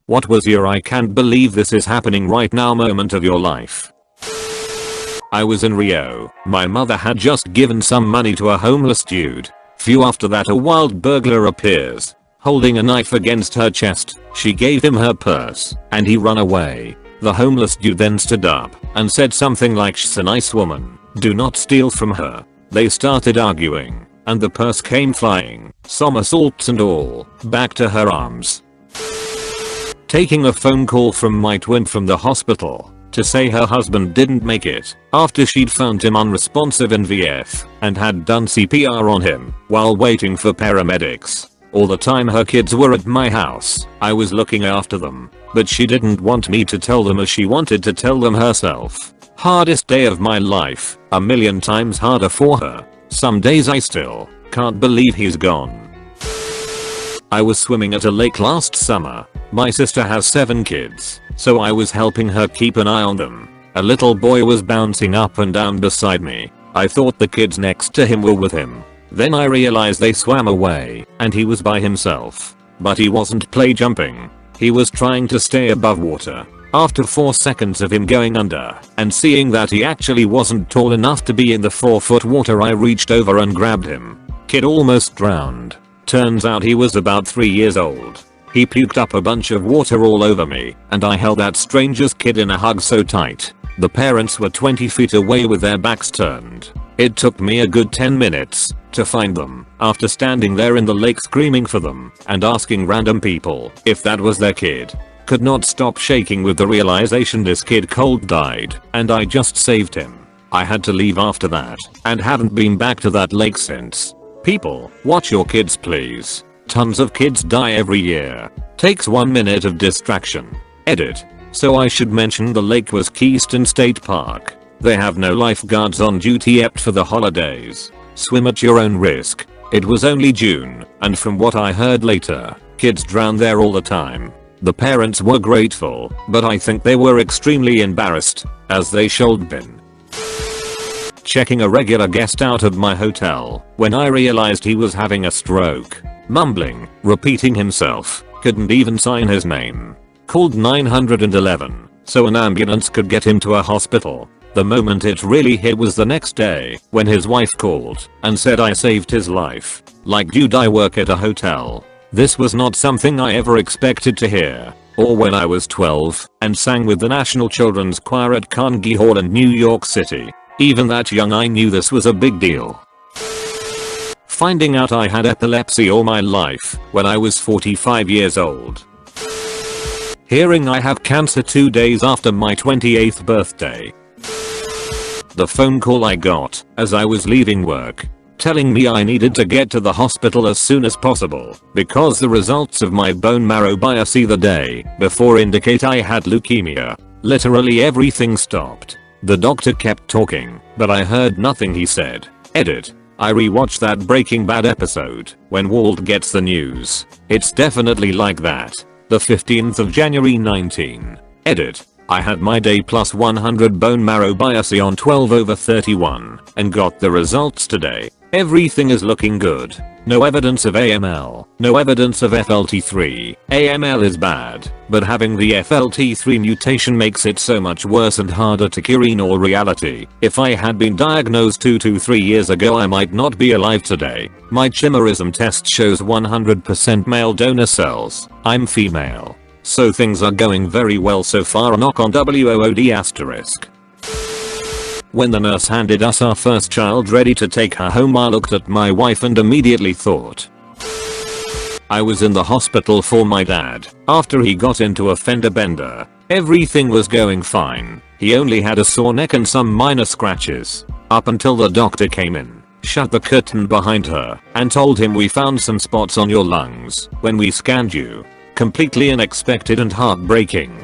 What was your I can't believe this is happening right now moment of your life? I was in Rio. My mother had just given some money to a homeless dude. Few after that a wild burglar appears, holding a knife against her chest. She gave him her purse, and he ran away. The homeless dude then stood up and said something like, "She's a nice woman. Do not steal from her." They started arguing, and the purse came flying, somersaults and all, back to her arms. Taking a phone call from my twin from the hospital to say her husband didn't make it after she'd found him unresponsive in VF and had done CPR on him while waiting for paramedics. All the time her kids were at my house, I was looking after them, but she didn't want me to tell them as she wanted to tell them herself. Hardest day of my life, a million times harder for her. Some days I still can't believe he's gone. I was swimming at a lake last summer. My sister has 7 kids, so I was helping her keep an eye on them. A little boy was bouncing up and down beside me. I thought the kids next to him were with him. Then I realized they swam away and he was by himself. But he wasn't play jumping. He was trying to stay above water. After 4 seconds of him going under and seeing that he actually wasn't tall enough to be in the 4-foot water, I reached over and grabbed him. Kid almost drowned. Turns out he was about 3 years old. He puked up a bunch of water all over me, and I held that stranger's kid in a hug so tight. The parents were 20 feet away with their backs turned. It took me a good 10 minutes to find them after standing there in the lake screaming for them and asking random people if that was their kid. Could not stop shaking with the realization this kid cold died and I just saved him. I had to leave after that and haven't been back to that lake since. People, watch your kids please. Tons of kids die every year. Takes 1 minute of distraction. Edit. So I should mention the lake was Keystone State Park. They have no lifeguards on duty except for the holidays. Swim at your own risk. It was only June, and from what I heard later, kids drown there all the time. The parents were grateful, but I think they were extremely embarrassed, as they should been. Checking a regular guest out of my hotel when I realized he was having a stroke. Mumbling, repeating himself, couldn't even sign his name. Called 911 so an ambulance could get him to a hospital. The moment it really hit was the next day when his wife called and said I saved his life. Like, dude, I work at a hotel. This was not something I ever expected to hear. Or when I was 12 and sang with the National Children's Choir at Carnegie Hall in New York City. Even that young I knew this was a big deal. Finding out I had epilepsy all my life when I was 45 years old. Hearing I have cancer 2 days after my 28th birthday. The phone call I got as I was leaving work, telling me I needed to get to the hospital as soon as possible because the results of my bone marrow biopsy the day before indicate I had leukemia. Literally everything stopped. The doctor kept talking, but I heard nothing he said. Edit. I rewatched that Breaking Bad episode when Walt gets the news. It's definitely like that. The 15th of January 19. Edit. I had my day plus 100 bone marrow biopsy on 12/31 and got the results today. Everything is looking good. No evidence of AML, no evidence of FLT3. AML is bad, but having the FLT3 mutation makes it so much worse and harder to cure in all reality. If I had been diagnosed 2 to 3 years ago, I might not be alive today. My chimerism test shows 100% male donor cells. I'm female. So things are going very well so far, knock on wood*. When the nurse handed us our first child ready to take her home, I looked at my wife and immediately thought. I was in the hospital for my dad after he got into a fender bender. Everything was going fine. He only had a sore neck and some minor scratches. Up until the doctor came in, shut the curtain behind her, and told him we found some spots on your lungs when we scanned you. Completely unexpected and heartbreaking.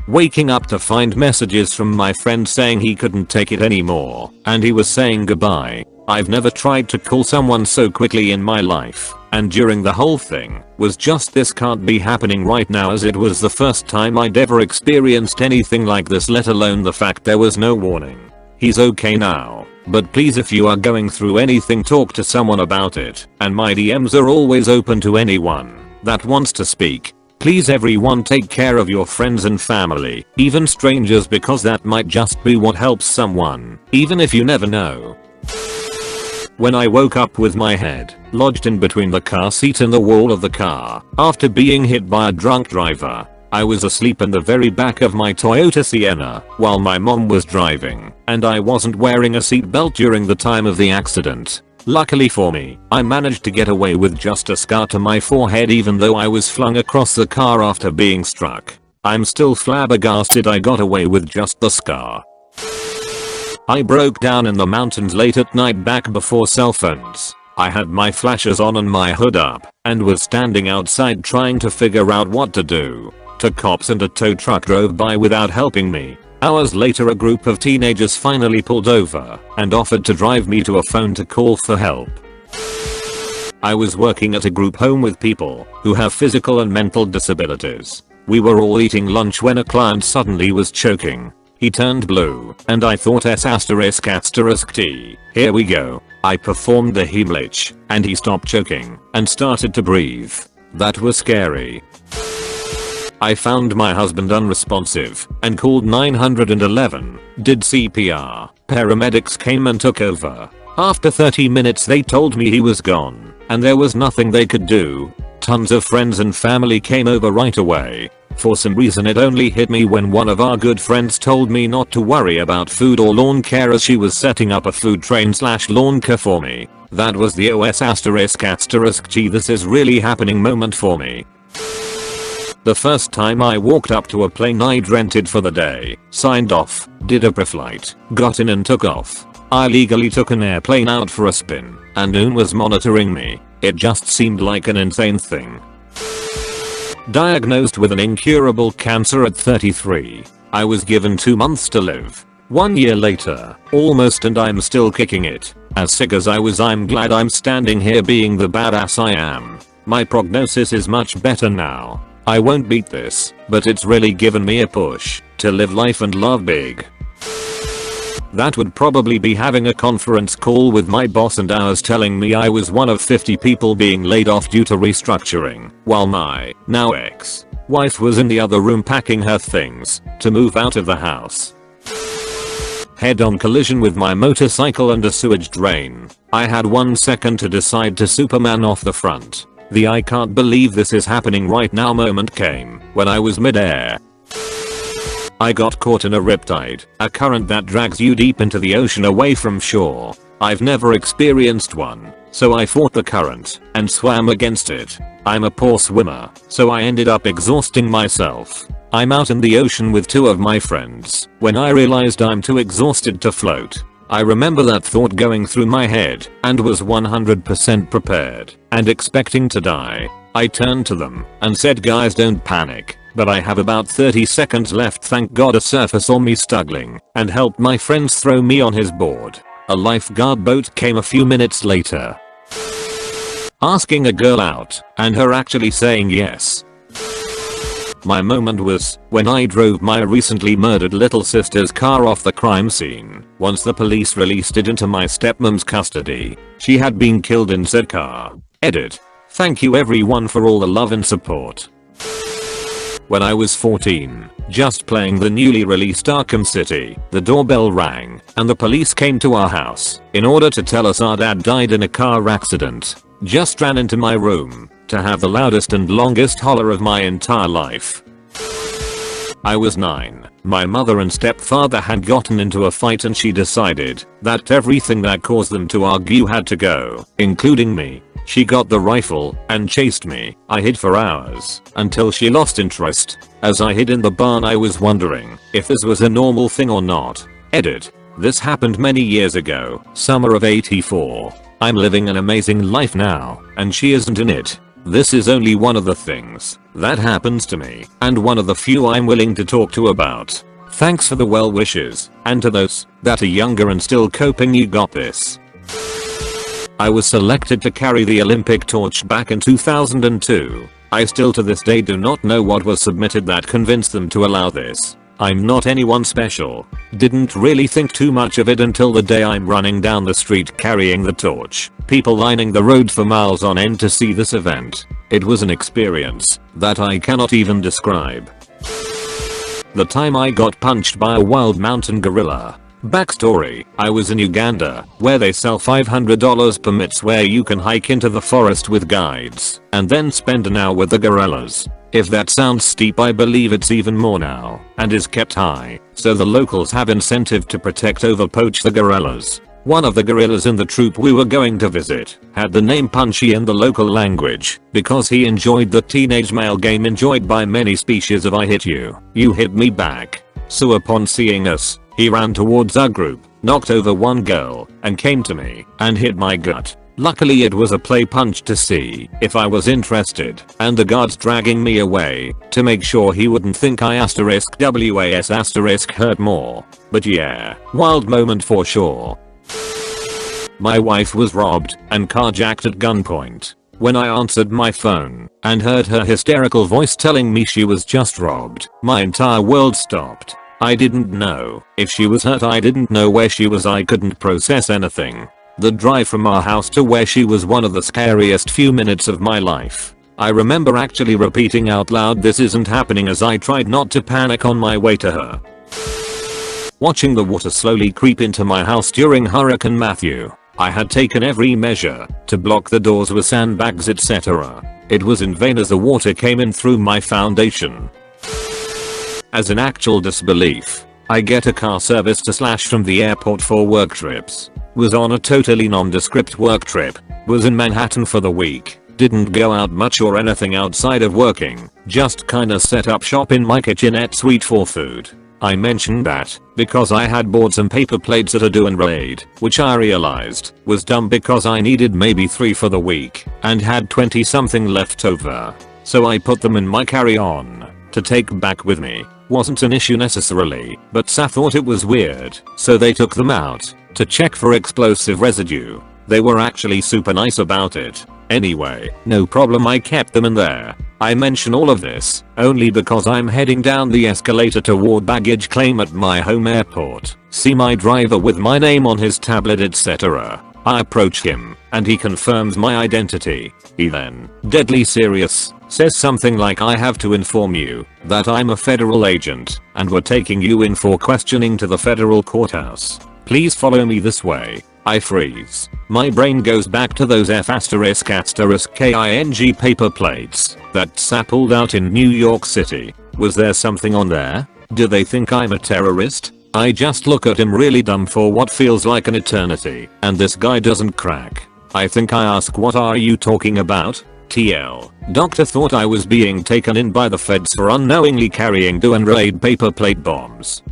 Waking up to find messages from my friend saying he couldn't take it anymore and he was saying goodbye. I've never tried to call someone so quickly in my life, and during the whole thing was just, this can't be happening right now, as it was the first time I'd ever experienced anything like this, let alone the fact there was no warning. He's okay now, but please, if you are going through anything, talk to someone about it, and my DMs are always open to anyone that wants to speak. Please everyone take care of your friends and family, even strangers, because that might just be what helps someone, even if you never know. When I woke up with my head lodged in between the car seat and the wall of the car after being hit by a drunk driver, I was asleep in the very back of my Toyota Sienna while my mom was driving, and I wasn't wearing a seatbelt during the time of the accident. Luckily for me, I managed to get away with just a scar to my forehead even though I was flung across the car after being struck. I'm still flabbergasted I got away with just the scar. I broke down in the mountains late at night back before cell phones. I had my flashers on and my hood up, and was standing outside trying to figure out what to do. Two cops and a tow truck drove by without helping me. Hours later a group of teenagers finally pulled over and offered to drive me to a phone to call for help. I was working at a group home with people who have physical and mental disabilities. We were all eating lunch when a client suddenly was choking. He turned blue, and I thought S***T. Here we go. I performed the Heimlich, and he stopped choking and started to breathe. That was scary. I found my husband unresponsive and called 911, did CPR. Paramedics came and took over. After 30 minutes they told me he was gone, and there was nothing they could do. Tons of friends and family came over right away. For some reason it only hit me when one of our good friends told me not to worry about food or lawn care as she was setting up a food train/lawn care for me. That was the OS***T this is really happening moment for me. The first time I walked up to a plane I'd rented for the day, signed off, did a pre-flight, got in and took off. I legally took an airplane out for a spin, and Noon was monitoring me. It just seemed like an insane thing. Diagnosed with an incurable cancer at 33. I was given 2 months to live. 1 year later, almost, and I'm still kicking it. As sick as I was, I'm glad I'm standing here being the badass I am. My prognosis is much better now. I won't beat this, but it's really given me a push to live life and love big. That would probably be having a conference call with my boss and hours telling me I was one of 50 people being laid off due to restructuring, while my now ex-wife was in the other room packing her things to move out of the house. Head-on collision with my motorcycle and a sewage drain. I had 1 second to decide to Superman off the front. The I can't believe this is happening right now moment came when I was mid-air. I got caught in a riptide, a current that drags you deep into the ocean away from shore. I've never experienced one, so I fought the current and swam against it. I'm a poor swimmer, so I ended up exhausting myself. I'm out in the ocean with 2 of my friends when I realized I'm too exhausted to float. I remember that thought going through my head and was 100% prepared and expecting to die. I turned to them and said, guys, don't panic, but I have about 30 seconds left. Thank God a surfer saw me struggling and helped my friends throw me on his board. A lifeguard boat came a few minutes later, asking a girl out and her actually saying yes. My moment was when I drove my recently murdered little sister's car off the crime scene. Once the police released it into my stepmom's custody, she had been killed in said car. Edit. Thank you everyone for all the love and support. When I was 14, just playing the newly released Arkham City, the doorbell rang and the police came to our house in order to tell us our dad died in a car accident. Just ran into my room to have the loudest and longest holler of my entire life. I was 9. My mother and stepfather had gotten into a fight and she decided that everything that caused them to argue had to go, including me. She got the rifle and chased me. I hid for hours until she lost interest. As I hid in the barn, I was wondering if this was a normal thing or not. Edit. This happened many years ago, summer of '84. I'm living an amazing life now, and she isn't in it. This is only one of the things that happens to me, and one of the few I'm willing to talk to about. Thanks for the well wishes, and to those that are younger and still coping, you got this. I was selected to carry the Olympic torch back in 2002. I still to this day do not know what was submitted that convinced them to allow this. I'm not anyone special. Didn't really think too much of it until the day I'm running down the street carrying the torch. People lining the road for miles on end to see this event. It was an experience that I cannot even describe. The time I got punched by a wild mountain gorilla. Backstory, I was in Uganda, where they sell $500 permits where you can hike into the forest with guides, and then spend an hour with the gorillas. If that sounds steep, I believe it's even more now, and is kept high, so the locals have incentive to protect over poach the gorillas. One of the gorillas in the troop we were going to visit had the name Punchy in the local language because he enjoyed the teenage male game enjoyed by many species of I hit you, you hit me back. So upon seeing us, he ran towards our group, knocked over one girl, and came to me and hit my gut. Luckily it was a play punch to see if I was interested, and the guards dragging me away to make sure he wouldn't think I *was* hurt more. But yeah, wild moment for sure. My wife was robbed and carjacked at gunpoint. When I answered my phone and heard her hysterical voice telling me she was just robbed, my entire world stopped. I didn't know if she was hurt, I didn't know where she was, I couldn't process anything. The drive from our house to where she was one of the scariest few minutes of my life. I remember actually repeating out loud, "This isn't happening," as I tried not to panic on my way to her. Watching the water slowly creep into my house during Hurricane Matthew. I had taken every measure to block the doors with sandbags, etc. It was in vain as the water came in through my foundation. As an actual disbelief, I get a car service to slash from the airport for work trips. Was on a totally nondescript work trip. Was in Manhattan for the week. Didn't go out much or anything outside of working. Just kinda set up shop in my kitchenette suite for food. I mentioned that because I had bought some paper plates at a do and raid, which I realized was dumb because I needed maybe 3 for the week and had 20 something left over. So I put them in my carry-on to take back with me. Wasn't an issue necessarily, but Saf thought it was weird, so they took them out to check for explosive residue. They were actually super nice about it. Anyway, no problem, I kept them in there. I mention all of this only because I'm heading down the escalator toward baggage claim at my home airport. See my driver with my name on his tablet, etc. I approach him and he confirms my identity. He then, deadly serious, says something like, "I have to inform you that I'm a federal agent and we're taking you in for questioning to the federal courthouse. Please follow me this way." I freeze. My brain goes back to those F***king paper plates that Sap pulled out in New York City. Was there something on there? Do they think I'm a terrorist? I just look at him really dumb for what feels like an eternity, and this guy doesn't crack. I think I ask, "What are you talking about?" TL. Doctor thought I was being taken in by the feds for unknowingly carrying do and raid paper plate bombs.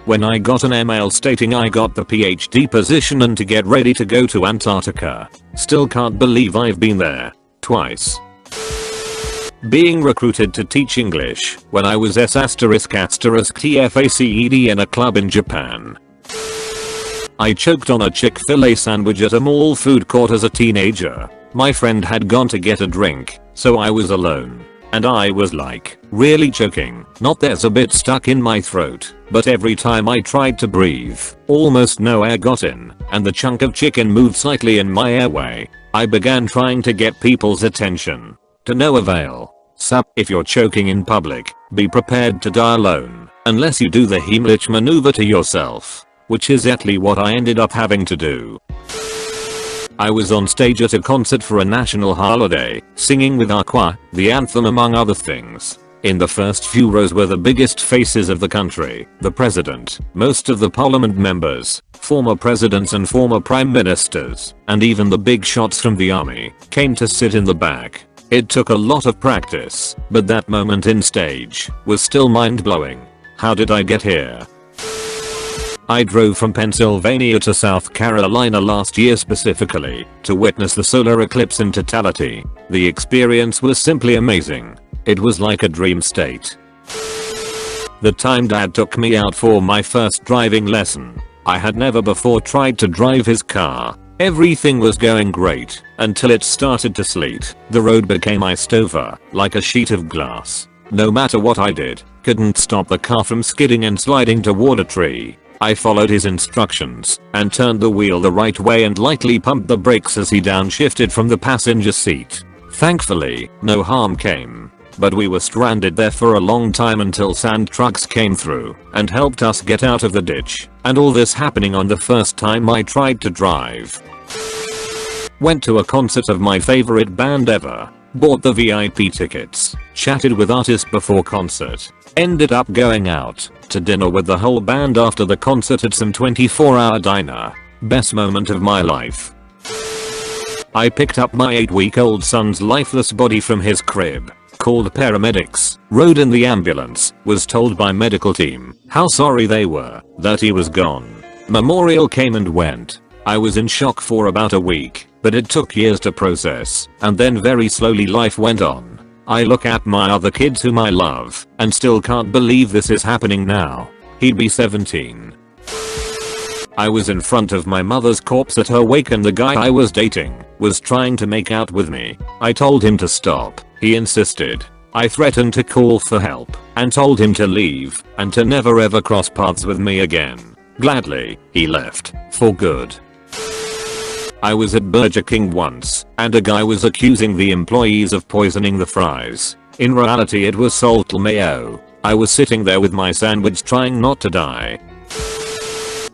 When I got an email stating I got the PhD position and to get ready to go to Antarctica. Still can't believe I've been there twice. Being recruited to teach English when I was S***TFACED in a club in Japan. I choked on a Chick-fil-A sandwich at a mall food court as a teenager. My friend had gone to get a drink, so I was alone. And I was like, really choking. Not there's a bit stuck in my throat, but every time I tried to breathe, almost no air got in, and the chunk of chicken moved slightly in my airway. I began trying to get people's attention. To no avail. Sup, if you're choking in public, be prepared to die alone, unless you do the Heimlich maneuver to yourself, which is exactly what I ended up having to do. I was on stage at a concert for a national holiday, singing with Aqua, the anthem among other things. In the first few rows were the biggest faces of the country, the president, most of the parliament members, former presidents and former prime ministers, and even the big shots from the army, came to sit in the back. It took a lot of practice, but that moment in stage was still mind-blowing. How did I get here? I drove from Pennsylvania to South Carolina last year specifically to witness the solar eclipse in totality. The experience was simply amazing. It was like a dream state. The time Dad took me out for my first driving lesson, I had never before tried to drive his car. Everything was going great until it started to sleet. The road became iced over like a sheet of glass. No matter what I did, couldn't stop the car from skidding and sliding toward a tree. I followed his instructions and turned the wheel the right way and lightly pumped the brakes as he downshifted from the passenger seat. Thankfully, no harm came. But we were stranded there for a long time until sand trucks came through and helped us get out of the ditch. And all this happening on the first time I tried to drive. Went to a concert of my favorite band ever. Bought the VIP tickets. Chatted with artists before concert. Ended up going out to dinner with the whole band after the concert at some 24-hour diner. Best moment of my life. I picked up my 8-week-old son's lifeless body from his crib. Called paramedics, rode in the ambulance, was told by medical team how sorry they were that he was gone. Memorial came and went. I was in shock for about a week, but it took years to process, and then very slowly life went on. I look at my other kids whom I love, and still can't believe this is happening now. He'd be 17. I was in front of my mother's corpse at her wake and the guy I was dating was trying to make out with me. I told him to stop. He insisted. I threatened to call for help and told him to leave and to never ever cross paths with me again. Gladly, he left for good. I was at Burger King once and a guy was accusing the employees of poisoning the fries. In reality it was salt mayo. I was sitting there with my sandwich trying not to die.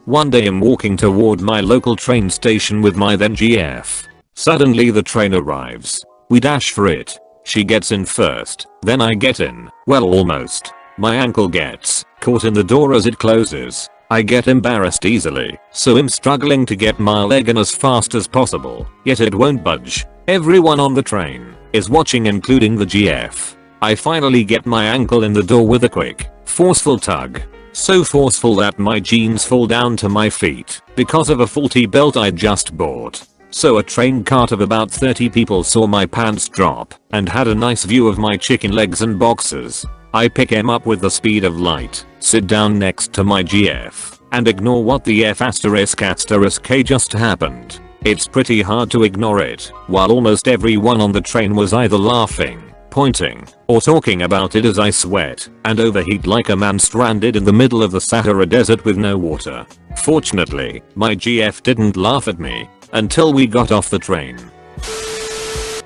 One day I'm walking toward my local train station with my then GF. Suddenly the train arrives. We dash for it. She gets in first, then I get in. Well, almost. My ankle gets caught in the door as it closes. I get embarrassed easily, so I'm struggling to get my leg in as fast as possible, yet it won't budge. Everyone on the train is watching, including the GF. I finally get my ankle in the door with a quick, forceful tug. So forceful that my jeans fall down to my feet because of a faulty belt I just bought. So a train cart of about 30 people saw my pants drop and had a nice view of my chicken legs and boxers. I pick him up with the speed of light, sit down next to my GF, and ignore what the F***K just happened. It's pretty hard to ignore it, while almost everyone on the train was either laughing, pointing, or talking about it as I sweat and overheat like a man stranded in the middle of the Sahara Desert with no water. Fortunately, my GF didn't laugh at me until we got off the train.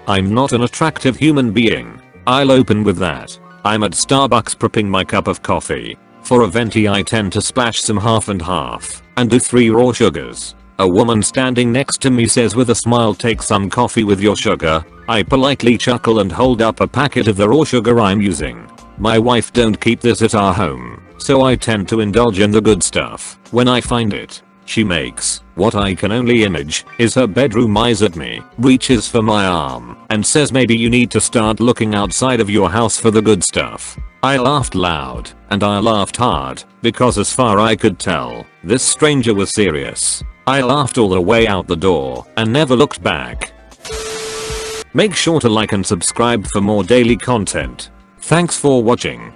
I'm not an attractive human being. I'll open with that. I'm at Starbucks prepping my cup of coffee. For a venti I tend to splash some half and half and do 3 raw sugars. A woman standing next to me says with a smile, "Take some coffee with your sugar." I politely chuckle and hold up a packet of the raw sugar I'm using. My wife don't keep this at our home, so I tend to indulge in the good stuff when I find it. She makes what I can only image is her bedroom eyes at me, reaches for my arm, and says, "Maybe you need to start looking outside of your house for the good stuff." I laughed loud, and I laughed hard, because as far I could tell, this stranger was serious. I laughed all the way out the door and never looked back. Make sure to like and subscribe for more daily content. Thanks for watching.